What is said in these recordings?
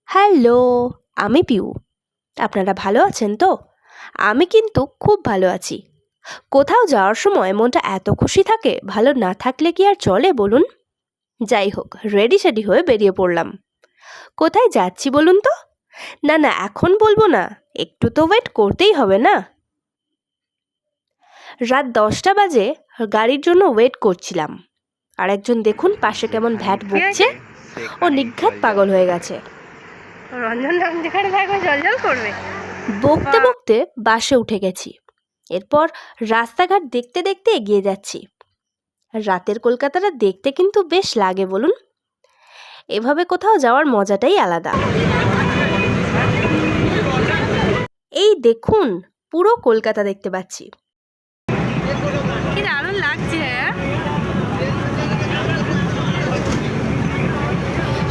Hello, আমি পিউ। আপনারা ভালো আছেন তো? আমি কিন্তু খুব ভালো আছি। কোথাও যাওয়ার সময় মনটা এত খুশি থাকে, ভালো না থাকলে কি আর চলে বলুন? যাই হোক, রেডি সেডি হয়ে বেরিয়ে পড়লাম। কোথায় যাচ্ছি বলুন তো? না না, এখন বলবো না, একটু তো ওয়েট করতেই হবে না। রাত 10টা বাজে, গাড়ির জন্য ওয়েট করছিলাম। আর একজন দেখুন পাশে কেমন ভ্যাট বকছে। ও নিঘাত পাগল হয়ে গেছে। রঞ্জন যেখানে থাকবে জল করবে। বকতে বকতে বাসে উঠে গেছি। এরপর রাস্তাঘাট দেখতে দেখতে এগিয়ে যাচ্ছি। রাতের কলকাতাটা দেখতে কিন্তু বেশ লাগে বলুন। এভাবে কোথাও যাওয়ার মজাটাই আলাদা। এই দেখুন, পুরো কলকাতা দেখতে পাচ্ছি। কি দারুণ লাগছে।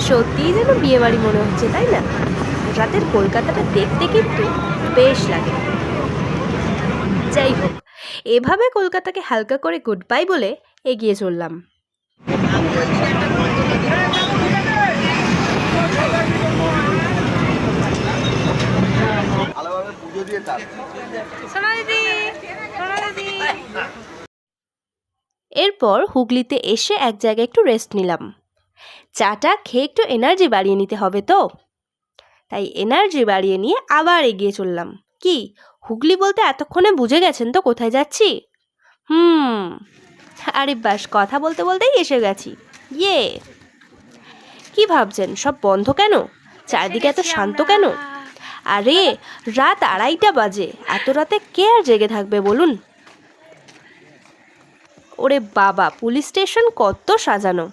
সত্যিই যেন বিয়ে বাড়ি মনে হচ্ছে, তাই না? রাতের কলকাতাটা দেখতে কিন্তু বেশ লাগে। যাই হোক, এভাবে কলকাতাকে হালকা করে গুড বাই বলে এগিয়ে চললাম। এরপর হুগলিতে এসে এক জায়গায় একটু রেস্ট নিলাম। চাটা খেয়ে একটু এনার্জি বাড়িয়ে নিতে হবে তো, তাই এনার্জি বাড়িয়ে নিয়ে আবার এগিয়ে চললাম। কি, হুগলি বলতে এতক্ষণে বুঝে গেছেন তো কোথায় যাচ্ছি? আরে বাস, কথা বলতে বলতেই এসে গেছি। ইয়ে, কি ভাবছেন সব বন্ধ কেন? চারিদিকে এত শান্ত কেন? আরে রাত 2:30 বাজে, এত রাতে কে আর জেগে থাকবে বলুন? ওরে বাবা, পুলিশ স্টেশন কত সাজানো!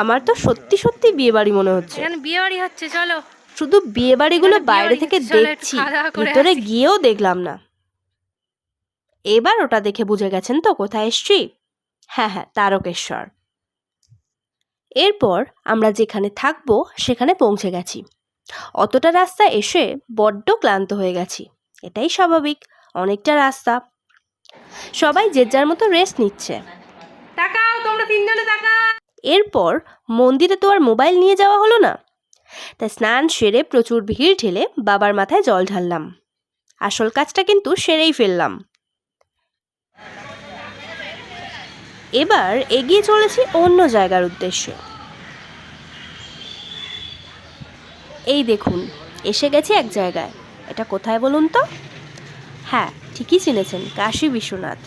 আমার তো সত্যি সত্যি বিয়ে বাড়ি মনে হচ্ছে। বিয়ে বাড়ি হচ্ছে, চলো। শুধু বিয়ে বাড়িগুলো বাইরে থেকে দেখছি, ভিতরে গিয়েও দেখলাম না। এবার ওটা দেখে বুঝে গেছেন তো কোথায় এসছি? হ্যাঁ হ্যাঁ, তারকেশ্বর। এরপর আমরা যেখানে থাকবো সেখানে পৌঁছে গেছি। অতটা রাস্তা এসে বড্ড ক্লান্ত হয়ে গেছি। এটাই স্বাভাবিক, অনেকটা রাস্তা। সবাই যে যার মতো রেস্ট নিচ্ছে। তাকাও, তোমরা তিনজনে তাকাও। এরপর মন্দিরে তো আর মোবাইল নিয়ে যাওয়া হলো না, তাই স্নান সেরে প্রচুর ভিড় ঠেলে বাবার মাথায় জল ঢাললাম। আসল কাজটা কিন্তু সেরেই ফেললাম। এবার এগিয়ে চলেছি অন্য জায়গার উদ্দেশ্যে। এই দেখুন, এসে গেছি এক জায়গায়। এটা কোথায় বলুন তো? হ্যাঁ, ঠিকই চিনেছেন, কাশী বিশ্বনাথ।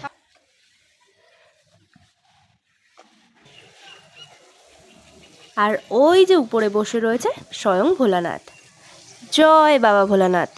আর ওই যে উপরে বসে রয়েছে স্বয়ং ভোলানাথ। জয় বাবা ভোলানাথ।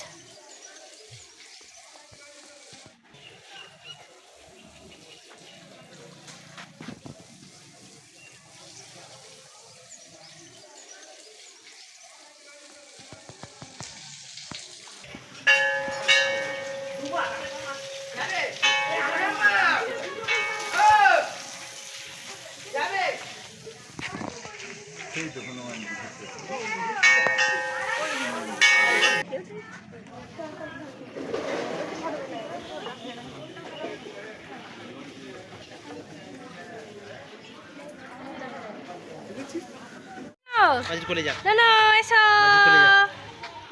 কোলে যা, না না, এসো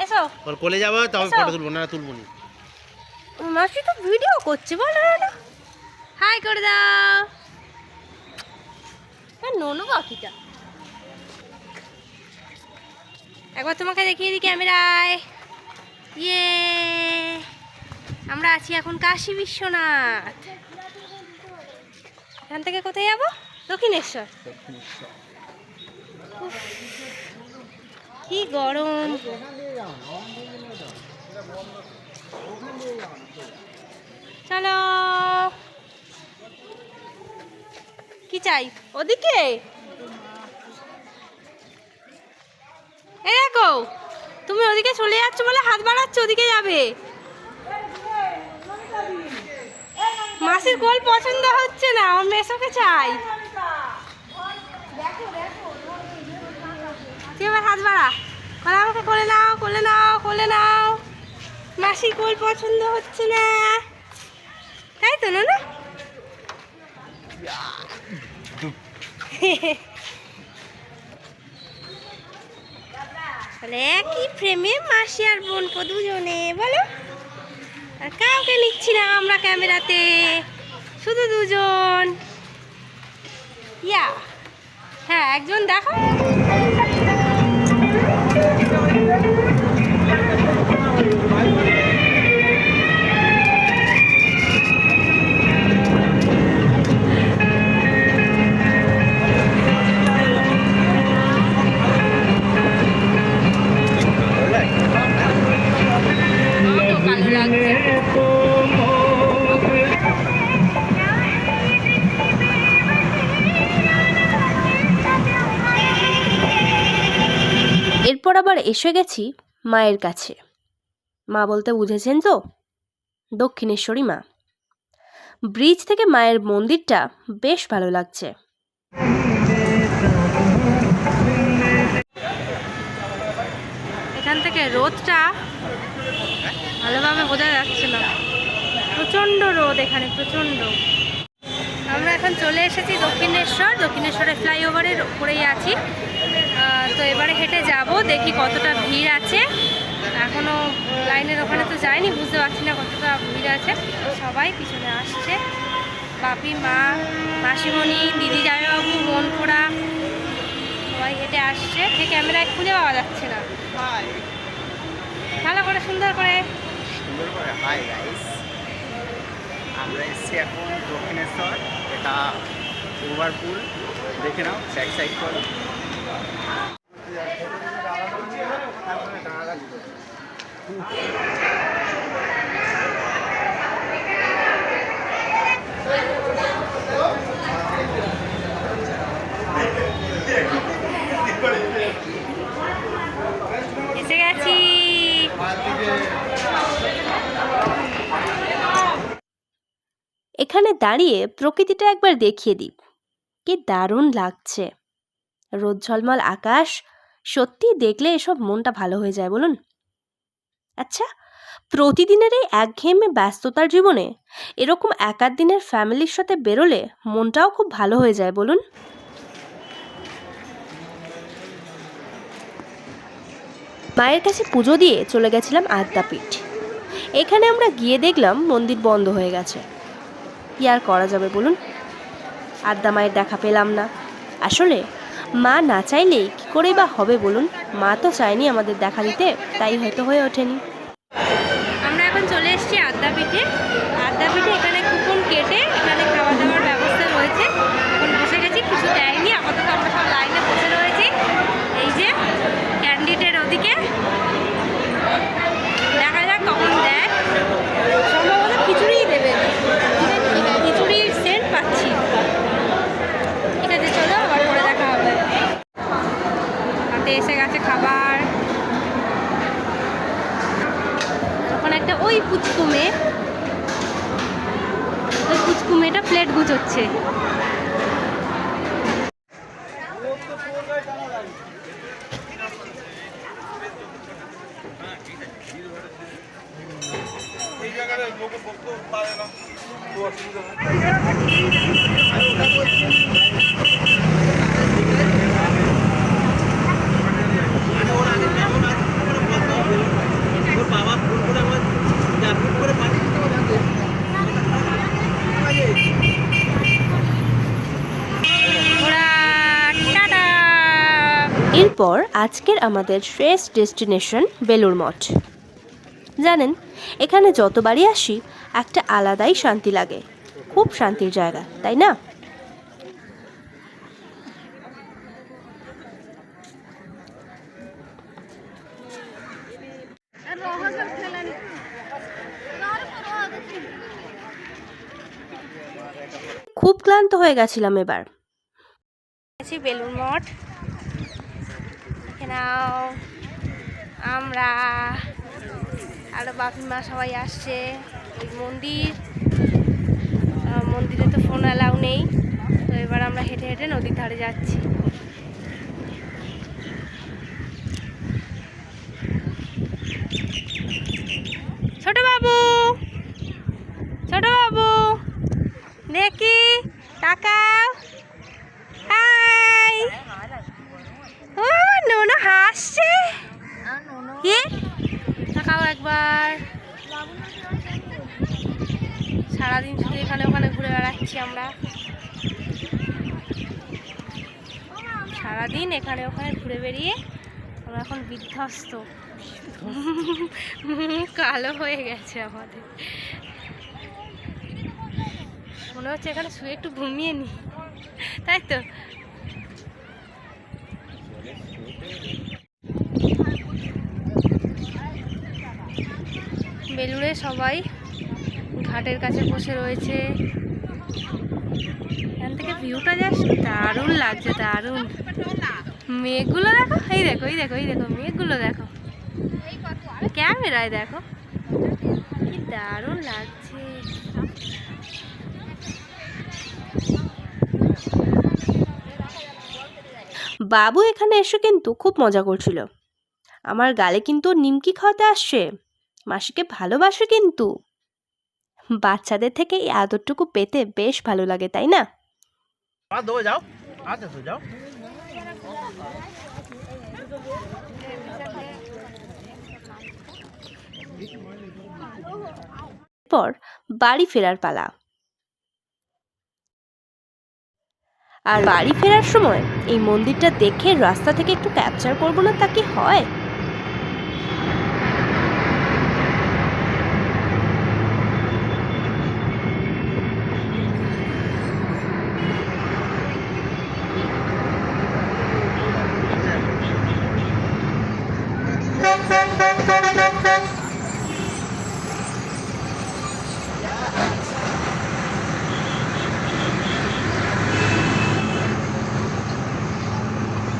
এসো, তোর কোলে যাবো, তবে ফটো তুলবো, না তুলবো না। মাসি তো ভিডিও করছে, বল না। হাই করে দাও। নোনো পাখিটা একবার তোমাকে দেখিয়ে দিই ক্যামেরায়। ইয়ে, আমরা আছি এখন কাশী বিশ্বনাথ। এখান থেকে কোথায় যাবো? দক্ষিণেশ্বর। কি গরম! চলো, কি চাই? ওদিকে এই দেখো, তুমি ওদিকে চলে যাচ্ছ বলে হাত বাড়াচ্ছ, ওদিকে যাবে। মাসির কোল পছন্দ হচ্ছে না, আমার মেসোকে চাই। তুই এবার হাত বাড়া, বলে আমাকে কোলে নাও, কোলে নাও, কোলে নাও। মাসির কোল পছন্দ হচ্ছে না, তাই তো না? তাহলে একই ফ্রেমে মাসি আর বোনপো দুজনে, বলো। আর কাউকে নিচ্ছি না আমরা ক্যামেরাতে, শুধু দুজন। ইয়া হ্যাঁ, একজন দেখো। এরপর আবার এসে গেছি মায়ের কাছে। মা বলতে বুঝেছেন তো, দক্ষিণেশ্বরী মা। ব্রিজ থেকে মায়ের মন্দিরটা বেশ ভালো লাগছে। এখান থেকে রোদটা ভালোভাবে বোঝা যাচ্ছে না, প্রচণ্ড রোদ এখানে, প্রচণ্ড। আমরা এখন চলে এসেছি দক্ষিণেশ্বরের ফ্লাইওভারের উপরেই আছি। তো এবারে হেঁটে যাব, দেখি কতটা ভিড় আছে। এখনও লাইনের ওখানে তো যায়নি, বুঝতে পারছি না কতটা ভিড় আছে। সবাই পিছনে আসছে, বাপি, মা, মাসিমণি, দিদি, জামাইবাবু, মনপুরা, সবাই হেঁটে আসছে। সে ক্যামেরায় খুঁজে পাওয়া যাচ্ছে না। ভালো করে সুন্দর করে হাই গাইস, আমরা এসেছি এখন দক্ষিণেশ্বর। এটা ওভারপুল, দেখে নাও, ব্যাক সাইড করো। এসে গেছি। এখানে দাঁড়িয়ে প্রকৃতিটা একবার দেখিয়ে দিই, কি দারুণ লাগছে। রোদ ঝলমল আকাশ, সত্যি দেখলে এসব মনটা ভালো হয়ে যায়, বলুন। আচ্ছা, প্রতিদিনের এই একঘেয়েমে ব্যস্ততার জীবনে এরকম একাধ দিনের ফ্যামিলির সাথে বেরোলে মনটাও খুব ভালো হয়ে যায়, বলুন। মায়ের কাছে পুজো দিয়ে চলে গেছিলাম আদ্যাপীঠ। এখানে আমরা গিয়ে দেখলাম মন্দির বন্ধ হয়ে গেছে। কি আর করা যাবে বলুন, আদ্যা মায়ের দেখা পেলাম না। আসলে মা না চাইলেই কী করেই বা হবে বলুন। মা তো চায়নি আমাদের দেখা দিতে, তাই হয়তো হয়ে ওঠেনি। আমরা এখন চলে এসেছি আদ্যাপীঠে। এখানে কুপন কেটে এখানে খাওয়া দাওয়ার ব্যবস্থা রয়েছে। এখন বসে গেছি, কিছু দেয়নি আপাতত, আমরা সব লাইনে বসে রয়েছি। এই যে ক্যান্ডিডেট ওদিকে, দেখা যাক কখন দেয়। সম্ভবত খিচুড়িই দেবে, খিচুড়ির সেন্ট পাচ্ছি। ঠিক আছে, চলো আবার পরে দেখা হবে। হাতে এসে গেছে খাবার। ওখানে একটা ওই পুচকুমেটা প্লেট গুছোচ্ছে। এরপর আজকের আমাদের শেষ ডেস্টিনেশন বেলুড় মঠ। জানেন, এখানে যতবারই আসি একটা আলাদাই শান্তি লাগে, খুব শান্তির জায়গা, তাই না? খুব ক্লান্ত হয়ে গেছিলাম এবার। বেলুড় মঠ, এখানেও আমরা আরো বাপি মা সবাই আসছে। ওই মন্দিরে তো ফোন অ্যালাউ নেই, তো এবার আমরা হেঁটে হেঁটে নদীর ধারে যাচ্ছি। ছোট বাবু দেখি, তাকাও। হাই, ও নোনা হাসছে। তাকাও একবার। সারাদিন শুধু এখানে ওখানে ঘুরে বেড়াচ্ছি আমরা, সারাদিন এখানে ওখানে ঘুরে বেরিয়ে আমরা এখন বিধ্বস্ত, কালো হয়ে গেছে আমাদের। মনে হচ্ছে এখানে শুয়ে একটু ঘুমিয়ে নি, তাই তো? বেলুড়ে সবাই ঘাটের কাছে বসে রয়েছে। এখান থেকে ভিউটা জাস্ট দারুণ লাগছে, দারুণ। মেঘগুলো দেখো, এই দেখো এই দেখো এই দেখো মেঘগুলো দেখো, ক্যামেরায় দেখো কি দারুণ লাগছে। বাবু এখানে এসে কিন্তু খুব মজা করছিল। আমার গালে কিন্তু নিমকি খাওয়াতে আসছে, মাসিকে ভালোবাসে কিন্তু। বাচ্চাদের থেকে এই আদরটুকু পেতে বেশ ভালো লাগে, তাই না? যাও, আচ্ছা তো যাও। পর বাড়ি ফেরার পালা। আর বাড়ি ফেরার সময় এই মন্দিরটা দেখে রাস্তা থেকে একটু ক্যাপচার করবো না, তা কি হয়?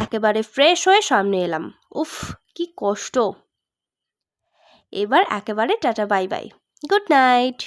একেবারে ফ্রেশ হয়ে সামনে এলাম। উফ, কি কষ্ট। এবার একেবারে tata bye bye, good night.